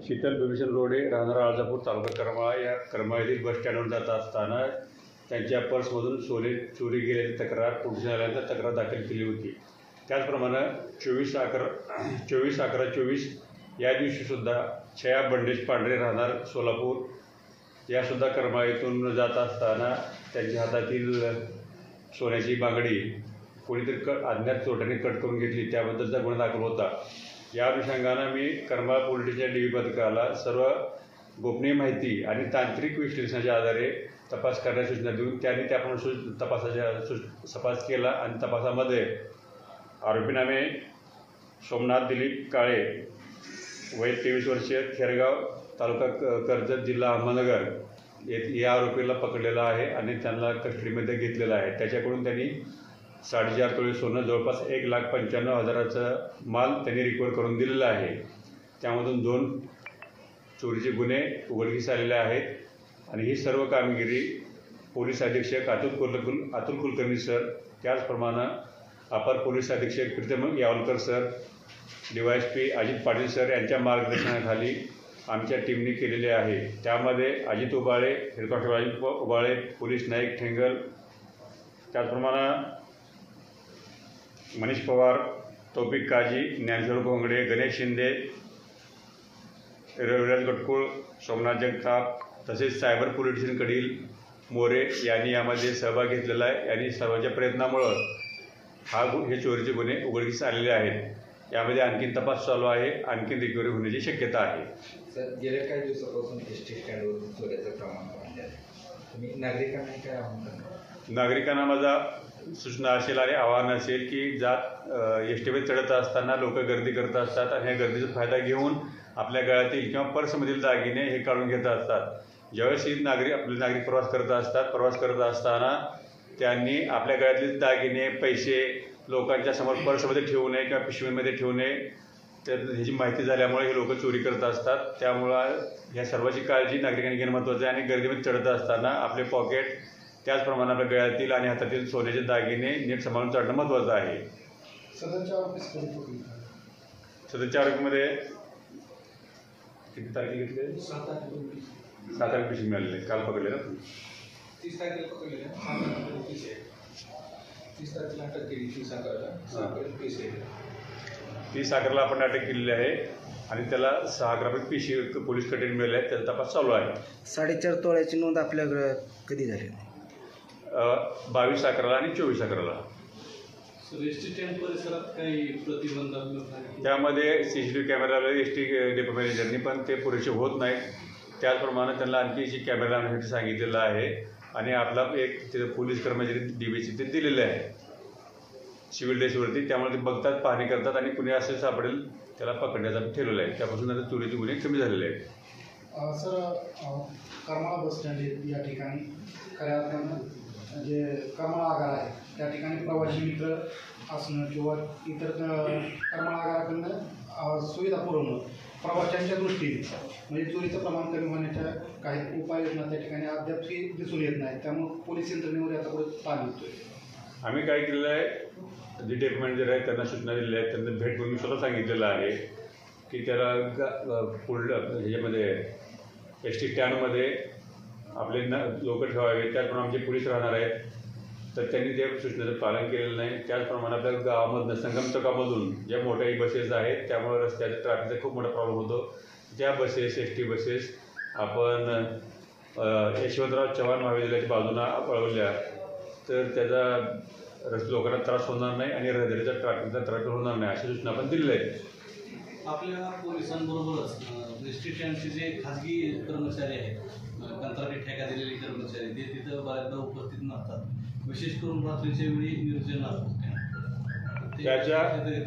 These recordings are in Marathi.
शीतल बिभीषण रोडे, राहणार आळजापूर, तालुका करमाळा या करमाळ्यातील बस स्टँडवर जात असताना त्यांच्या पर्समधून सोने चोरी गेल्याची तक्रार पोलीस न्यायालयात तक्रार दाखल केली होती। त्याचप्रमाणे 24/11/24 या दिवशीसुद्धा छया बंडेश पांढरे, राहणार सोलापूर, यासुद्धा करमाळ्यातून जात असताना त्यांच्या हातातील सोन्याची बांगडी कोणीतरी अज्ञात चोरट्याने कट करून घेतली, त्याबद्दलचा गुन्हा दाखल होता। या अनुषंगानं मी करमाळा पोलीस स्टेशनच्या DB पथकाला सर्व गोपनीय माहिती आणि तांत्रिक विश्लेषणाच्या आधारे तपास करण्याची सूचना देऊन त्यांनी त्याप्रमाणे तपास केला आणि तपासामध्ये आरोपीनामे सोमनाथ दिलीप काळे, वय 23 वर्षे, खेरगाव, तालुका कर्जत, जिल्हा अहमदनगर या आरोपीला पकडलेला आहे आणि त्यांना कस्टडीमध्ये घेतलेला आहे। त्याच्याकडून त्यांनी 4.5 तोळे सोनं, जवळपास 1,95,000चा माल त्यांनी रिकवर करून दिलेला आहे। त्यामधून 2 चोरीचे गुन्हे उघडकीस आलेले आहेत आणि ही सर्व कामगिरी पोलीस अधीक्षक अतुल कुलकर्णी सर, त्याचप्रमाणे अपर पोलीस अधीक्षक Pritam Yawalkar sir, DYSP Ajit Patil sir यांच्या मार्गदर्शनाखाली आमच्या टीमने केलेले आहे। त्यामध्ये Ajit Ubale, head constable Ajit Ubale, police Naik Thengal, त्याचप्रमाणे मनीष पवार, तौफिक काजी, ज्ञानेश्वर घोंगडे, गणेश शिंदे, रविराज गटकुळ, सोमनाथ जगताप तसेच सायबर पोलीस स्टेशनकडील मोरे यांनी यामध्ये सहभाग घेतलेला आहे। यांनी सर्वांच्या प्रयत्नामुळे हे चोरीचे गुन्हे उघडकीस आलेले आहेत। यामध्ये आणखीन तपास चालू आहे, आणखीन रिकव्हरी होण्याची शक्यता आहे। सर, गेल्या काही दिवसापासून एसटी स्टँडवरून चोऱ्याचं प्रमाण वाढले आहे, तुम्ही नागरिकांना काय आवाहन करणार? नागरिकांना माझा सूचना असेल आणि आवाहन असेल की एसटीमध्ये चढत असताना लोक गर्दी करत असतात आणि या गर्दीचा फायदा घेऊन आपल्या गळ्यातील किंवा पर्समधील दागिने हे काढून घेत असतात। ज्यावेळेस आपले नागरिक प्रवास करत असताना त्यांनी आपल्या गळ्यातले दागिने, पैसे लोकांच्या समोर पर्समध्ये ठेवू नये किंवा पिशवीमध्ये ठेवू नये। तर ह्याची माहिती झाल्यामुळे हे लोक चोरी करत असतात। त्यामुळं ह्या सर्वांची काळजी नागरिकांनी घेणं महत्त्वाचं आहे आणि गर्दीमध्ये चढत असताना आपले पॉकेट, त्याचप्रमाणे आपल्या गळ्यातील आणि हातातील सोन्याचे दागिने नीट सांभाळून चढणं महत्त्वाचं आहे। सदरच्या आरोपीमध्ये किती तारखेला घेतले? 7 तारखेला मिळालेले, काल पकडले ना? 30 तारखेला पकडले, 30 तारखेला अटक केली, 30 11ला आपण अटक केलेली आहे आणि त्याला 6 ग्रामीण PC पोलीस कस्टडी मिळाले आहेत, त्याचा तपास चालू आहे। 4.5 तोळ्याची नोंद आपल्याकडे कधी झाली? 22/11ला आणि 24/11ला। एसटी स्टँड परिसरात काही प्रतिबंधात्मक, त्यामध्ये CCTV कॅमेरा लावले एसटी डेपो मॅनेजरनी, पण ते पुरेसे होत नाहीत। त्याचप्रमाणे त्यांना आणखी कॅमेरा लावण्यासाठी सांगितलेलं आहे आणि आपला एक पोलीस कर्मचारी DBC ते दिलेले आहे सिव्हिल ड्रेसवरती। त्यामुळे ते बघतात, पाहणी करतात आणि कुणी असेल सापडेल त्याला पकडण्याचा ठरवलं आहे। त्यापासून आता चोरीचे गुन्हे कमी झालेले आहेत। सर, करमाळा बस स्टँड या ठिकाणी खऱ्या अर्थानं जे करमाळा आगार आहे त्या ठिकाणी प्रवासी मित्र असणं किंवा इतर करमाळा आगाराकडनं सुविधा पुरवणं प्रवाशांच्या दृष्टीने म्हणजे चोरीचं प्रमाण कमी होण्याच्या काही उपाययोजना त्या ठिकाणी अद्याप दिसून येत नाही। त्यामुळे पोलीस यंत्रणेवर याचा पुढे ताण येतोय। आम्ही काय केलेलं आहे, जे डेपो मॅनेजर आहेत त्यांना सूचना दिलेल्या आहेत, त्यांना भेट म्हणून स्वतः सांगितलेलं आहे की त्याला ह्याच्यामध्ये एसटी स्टँडमध्ये आपले लोक ठेवावे। त्याचप्रमाणे आमचे पोलीस राहणार आहेत, तर त्यांनी त्या सूचनेचं पालन केलेलं नाही। त्याचप्रमाणे आपल्या गावामधनं संगम चौकामधून ज्या मोठ्या बसेस आहेत त्यामुळे रस्त्याच्या ट्रॅफिकचा खूप मोठा प्रॉब्लेम होतो। त्या बसेस, एसटी बसेस आपण यशवंतराव चव्हाण महाविद्यालयाच्या बाजूला वळवल्या तर त्याचा लोकांना त्रास होणार नाही आणि रहदारीचा ट्रॅफिकचा त्रास होणार नाही, अशी सूचना आपण दिलेल्या आहेत। आपल्या पोलिसांबरोबरच एसटी स्टँडचे जे खाजगी कर्मचारी आहेत, कंत्राटी ठेका दिलेले कर्मचारी, ते तिथं बऱ्याचदा उपस्थित नसतात, विशेष करून रात्रीच्या वेळी नियोजन असतात,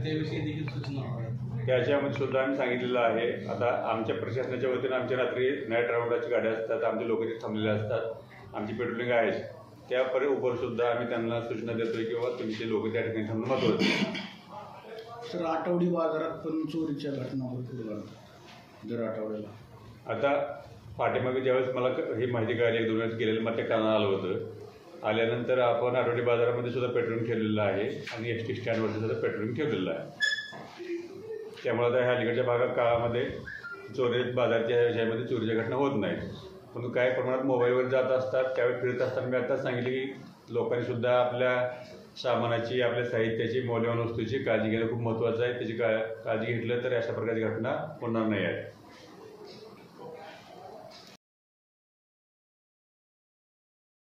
त्याविषयी देखील सूचना आहेत। त्याच्यामध्ये सुद्धा आम्ही सांगितलेलं आहे। आता आमच्या प्रशासनाच्या वतीनं आमच्या रात्री नाईट राऊंडाची गाड्या असतात, आमचे लोक तिथे थांबलेले असतात, आमची पेट्रोलिंग आहेत, त्यावर आम्ही त्यांना सूचना देतोय किंवा तुमचे लोक त्या ठिकाणी थांबणं महत्त्वाचं आहे। सर, आठवडी बाजारात पण चोरीच्या घटना होत दर आठवड्याला। आता पाठीमागे ज्यावेळेस मला ही माहिती कळाली, 1-2 वेळेस गेलेलं मग ते कानाला आलं होतं। आल्यानंतर आपण आठवडी बाजारामध्ये सुद्धा पेट्रोलिंग ठेवलेलं आहे आणि एसटी स्टँडवरती सुद्धा पेट्रोलिंग ठेवलेलं आहे। त्यामुळे आता ह्या अलीकडच्या भागात काळामध्ये चोरी बाजारच्या ह्याच्यामध्ये चोरीच्या घटना होत नाहीत. परंतु काही प्रमाणात मोबाईलवर जात असतात. त्यावेळी फिरत असताना मी आताच सांगितले की लोकांनी सुद्धा आपल्या सामानाची, आपल्या साहित्याची, मौल्यवान वस्तूची काळजी घेणं खूप महत्त्वाचं आहे. त्याची काळजी घेतलं तर अशा प्रकारची घटना होणार नाही आहे.